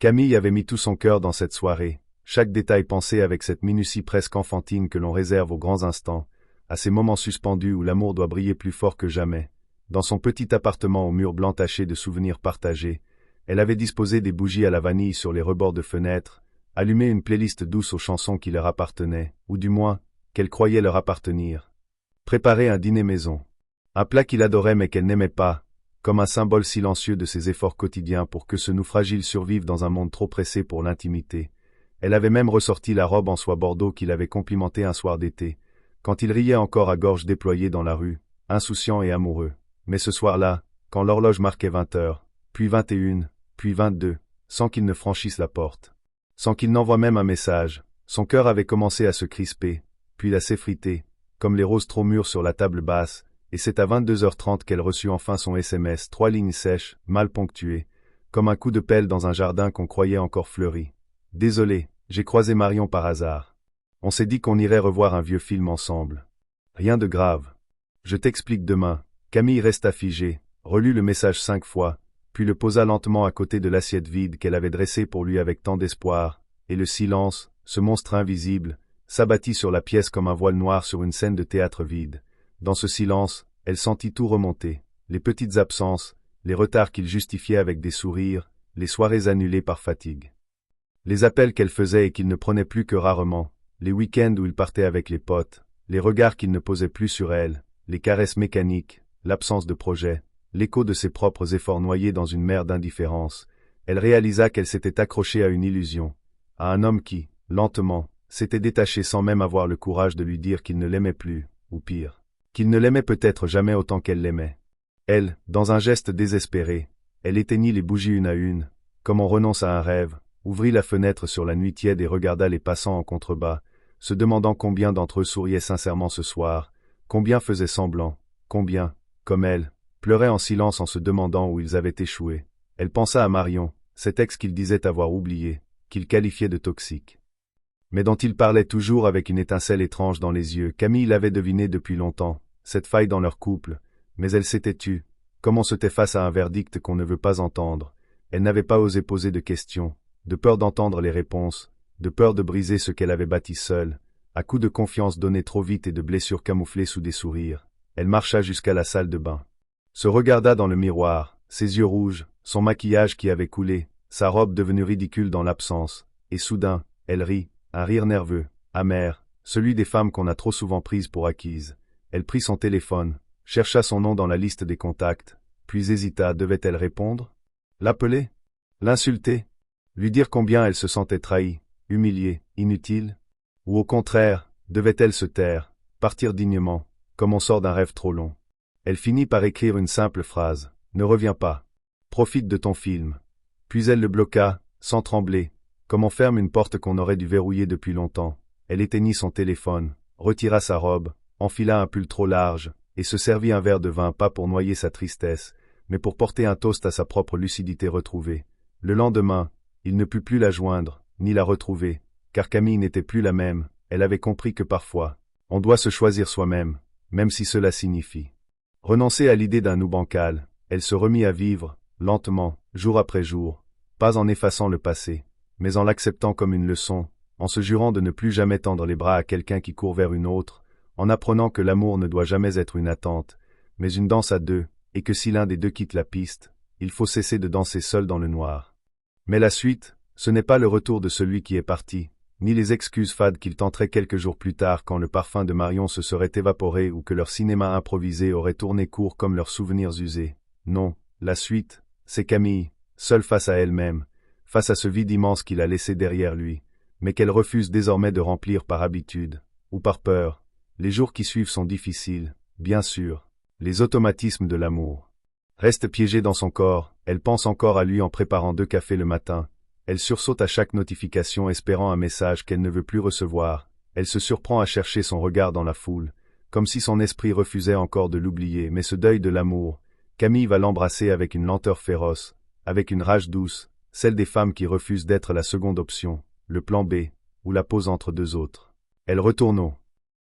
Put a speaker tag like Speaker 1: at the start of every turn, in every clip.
Speaker 1: Camille avait mis tout son cœur dans cette soirée, chaque détail pensé avec cette minutie presque enfantine que l'on réserve aux grands instants, à ces moments suspendus où l'amour doit briller plus fort que jamais. Dans son petit appartement aux murs blancs tachés de souvenirs partagés, elle avait disposé des bougies à la vanille sur les rebords de fenêtres, allumé une playlist douce aux chansons qui leur appartenaient, ou du moins, qu'elle croyait leur appartenir. Préparé un dîner maison. Un plat qu'il adorait mais qu'elle n'aimait pas, comme un symbole silencieux de ses efforts quotidiens pour que ce nous fragile survive dans un monde trop pressé pour l'intimité. Elle avait même ressorti la robe en soie bordeaux qu'il avait complimentée un soir d'été, quand il riait encore à gorge déployée dans la rue, insouciant et amoureux. Mais ce soir-là, quand l'horloge marquait 20 heures, puis 21, puis 22, sans qu'il ne franchisse la porte, sans qu'il n'envoie même un message, son cœur avait commencé à se crisper, puis à s'effriter, comme les roses trop mûres sur la table basse, et c'est à 22h30 qu'elle reçut enfin son SMS, 3 lignes sèches, mal ponctuées, comme un coup de pelle dans un jardin qu'on croyait encore fleuri. Désolé, j'ai croisé Marion par hasard. On s'est dit qu'on irait revoir un vieux film ensemble. Rien de grave. Je t'explique demain. Camille resta figée, relut le message 5 fois, puis le posa lentement à côté de l'assiette vide qu'elle avait dressée pour lui avec tant d'espoir, et le silence, ce monstre invisible, s'abattit sur la pièce comme un voile noir sur une scène de théâtre vide. Dans ce silence, elle sentit tout remonter, les petites absences, les retards qu'il justifiait avec des sourires, les soirées annulées par fatigue. Les appels qu'elle faisait et qu'il ne prenait plus que rarement, les week-ends où il partait avec les potes, les regards qu'il ne posait plus sur elle, les caresses mécaniques, l'absence de projet, l'écho de ses propres efforts noyés dans une mer d'indifférence. Elle réalisa qu'elle s'était accrochée à une illusion, à un homme qui, lentement, s'était détaché sans même avoir le courage de lui dire qu'il ne l'aimait plus, ou pire, qu'il ne l'aimait peut-être jamais autant qu'elle l'aimait. Elle, dans un geste désespéré, elle éteignit les bougies une à une, comme on renonce à un rêve, ouvrit la fenêtre sur la nuit tiède et regarda les passants en contrebas, se demandant combien d'entre eux souriaient sincèrement ce soir, combien faisaient semblant, combien, comme elle, pleuraient en silence en se demandant où ils avaient échoué. Elle pensa à Marion, cet ex qu'il disait avoir oublié, qu'il qualifiait de toxique, mais dont il parlait toujours avec une étincelle étrange dans les yeux. Camille l'avait deviné depuis longtemps, cette faille dans leur couple, mais elle s'était tue, comme on se tait face à un verdict qu'on ne veut pas entendre. Elle n'avait pas osé poser de questions, de peur d'entendre les réponses, de peur de briser ce qu'elle avait bâti seule, à coups de confiance donnée trop vite et de blessures camouflées sous des sourires. Elle marcha jusqu'à la salle de bain, se regarda dans le miroir, ses yeux rouges, son maquillage qui avait coulé, sa robe devenue ridicule dans l'absence, et soudain, elle rit, un rire nerveux, amer, celui des femmes qu'on a trop souvent prises pour acquises. Elle prit son téléphone, chercha son nom dans la liste des contacts, puis hésita. Devait-elle répondre? L'appeler? L'insulter? Lui dire combien elle se sentait trahie, humiliée, inutile? Ou au contraire, devait-elle se taire, partir dignement, comme on sort d'un rêve trop long? Elle finit par écrire une simple phrase, « Ne reviens pas. Profite de ton film. » Puis elle le bloqua, sans trembler, comme on ferme une porte qu'on aurait dû verrouiller depuis longtemps. Elle éteignit son téléphone, retira sa robe, enfila un pull trop large, et se servit un verre de vin, pas pour noyer sa tristesse, mais pour porter un toast à sa propre lucidité retrouvée. Le lendemain, il ne put plus la joindre, ni la retrouver, car Camille n'était plus la même. Elle avait compris que parfois, on doit se choisir soi-même, même si cela signifie renoncer à l'idée d'un nous bancal. Elle se remit à vivre, lentement, jour après jour, pas en effaçant le passé, mais en l'acceptant comme une leçon, en se jurant de ne plus jamais tendre les bras à quelqu'un qui court vers une autre, en apprenant que l'amour ne doit jamais être une attente, mais une danse à deux, et que si l'un des deux quitte la piste, il faut cesser de danser seul dans le noir. Mais la suite, ce n'est pas le retour de celui qui est parti, ni les excuses fades qu'il tenterait quelques jours plus tard quand le parfum de Marion se serait évaporé ou que leur cinéma improvisé aurait tourné court comme leurs souvenirs usés. Non, la suite, c'est Camille, seule face à elle-même, face à ce vide immense qu'il a laissé derrière lui, mais qu'elle refuse désormais de remplir par habitude, ou par peur. Les jours qui suivent sont difficiles, bien sûr, les automatismes de l'amour restent piégés dans son corps. Elle pense encore à lui en préparant 2 cafés le matin. Elle sursaute à chaque notification espérant un message qu'elle ne veut plus recevoir. Elle se surprend à chercher son regard dans la foule, comme si son esprit refusait encore de l'oublier. Mais ce deuil de l'amour, Camille va l'embrasser avec une lenteur féroce, avec une rage douce, celle des femmes qui refusent d'être la seconde option, le plan B, ou la pause entre deux autres. Elle retourne au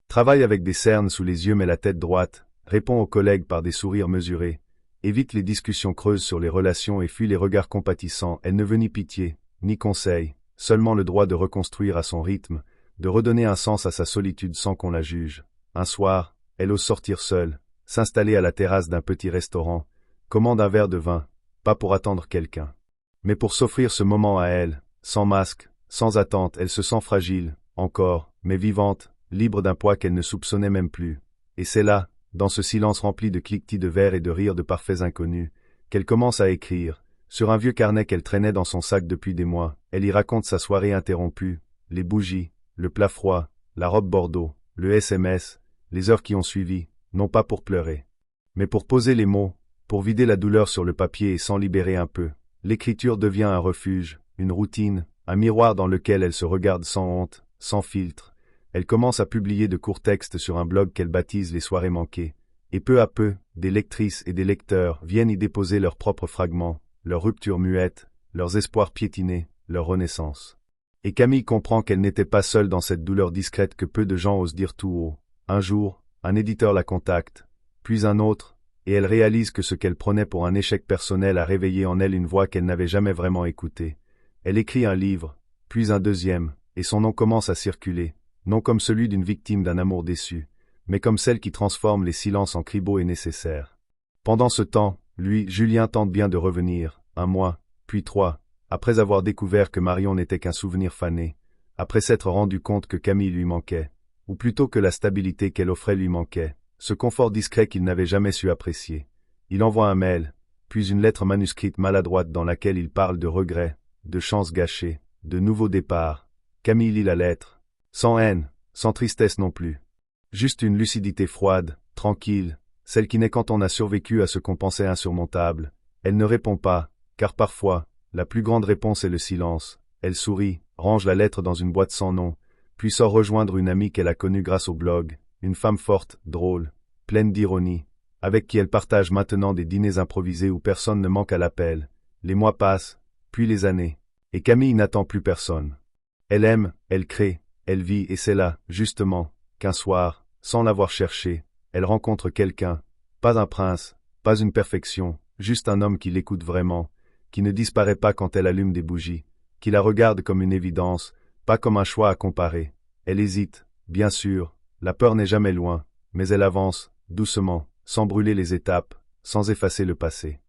Speaker 1: travail avec des cernes sous les yeux mais la tête droite, répond aux collègues par des sourires mesurés, évite les discussions creuses sur les relations et fuit les regards compatissants. Elle ne veut ni pitié, ni conseil, seulement le droit de reconstruire à son rythme, de redonner un sens à sa solitude sans qu'on la juge. Un soir, elle ose sortir seule, s'installer à la terrasse d'un petit restaurant, commande un verre de vin, pas pour attendre quelqu'un, mais pour s'offrir ce moment à elle, sans masque, sans attente. Elle se sent fragile, encore, mais vivante, libre d'un poids qu'elle ne soupçonnait même plus. Et c'est là, dans ce silence rempli de cliquetis de verre et de rires de parfaits inconnus, qu'elle commence à écrire. Sur un vieux carnet qu'elle traînait dans son sac depuis des mois, elle y raconte sa soirée interrompue, les bougies, le plat froid, la robe bordeaux, le SMS, les heures qui ont suivi, non pas pour pleurer, mais pour poser les mots, pour vider la douleur sur le papier et s'en libérer un peu. L'écriture devient un refuge, une routine, un miroir dans lequel elle se regarde sans honte, sans filtre. Elle commence à publier de courts textes sur un blog qu'elle baptise les soirées manquées. Et peu à peu, des lectrices et des lecteurs viennent y déposer leurs propres fragments, leurs ruptures muettes, leurs espoirs piétinés, leur renaissance. Et Camille comprend qu'elle n'était pas seule dans cette douleur discrète que peu de gens osent dire tout haut. Un jour, un éditeur la contacte, puis un autre, et elle réalise que ce qu'elle prenait pour un échec personnel a réveillé en elle une voix qu'elle n'avait jamais vraiment écoutée. Elle écrit un livre, puis un deuxième, et son nom commence à circuler, non comme celui d'une victime d'un amour déçu, mais comme celle qui transforme les silences en cris beaux et nécessaires. Pendant ce temps, lui, Julien tente bien de revenir, 1 mois, puis 3, après avoir découvert que Marion n'était qu'un souvenir fané, après s'être rendu compte que Camille lui manquait, ou plutôt que la stabilité qu'elle offrait lui manquait, ce confort discret qu'il n'avait jamais su apprécier. Il envoie un mail, puis une lettre manuscrite maladroite dans laquelle il parle de regrets, de chances gâchées, de nouveaux départs. Camille lit la lettre, sans haine, sans tristesse non plus. Juste une lucidité froide, tranquille, celle qui naît quand on a survécu à ce qu'on pensait insurmontable. Elle ne répond pas, car parfois, la plus grande réponse est le silence. Elle sourit, range la lettre dans une boîte sans nom, puis sort rejoindre une amie qu'elle a connue grâce au blog, une femme forte, drôle, pleine d'ironie, avec qui elle partage maintenant des dîners improvisés où personne ne manque à l'appel. Les mois passent, puis les années, et Camille n'attend plus personne. Elle aime, elle crée, elle vit, et c'est là, justement, qu'un soir, sans l'avoir cherché, elle rencontre quelqu'un, pas un prince, pas une perfection, juste un homme qui l'écoute vraiment, qui ne disparaît pas quand elle allume des bougies, qui la regarde comme une évidence, pas comme un choix à comparer. Elle hésite, bien sûr, la peur n'est jamais loin, mais elle avance, doucement, sans brûler les étapes, sans effacer le passé.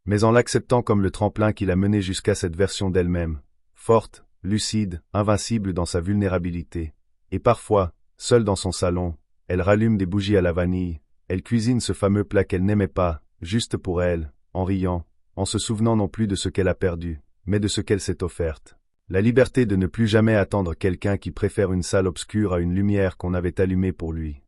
Speaker 1: Mais en l'acceptant comme le tremplin qui l'a menée jusqu'à cette version d'elle-même, forte, lucide, invincible dans sa vulnérabilité. Et parfois, seule dans son salon, elle rallume des bougies à la vanille, elle cuisine ce fameux plat qu'elle n'aimait pas, juste pour elle, en riant, en se souvenant non plus de ce qu'elle a perdu, mais de ce qu'elle s'est offerte. La liberté de ne plus jamais attendre quelqu'un qui préfère une salle obscure à une lumière qu'on avait allumée pour lui.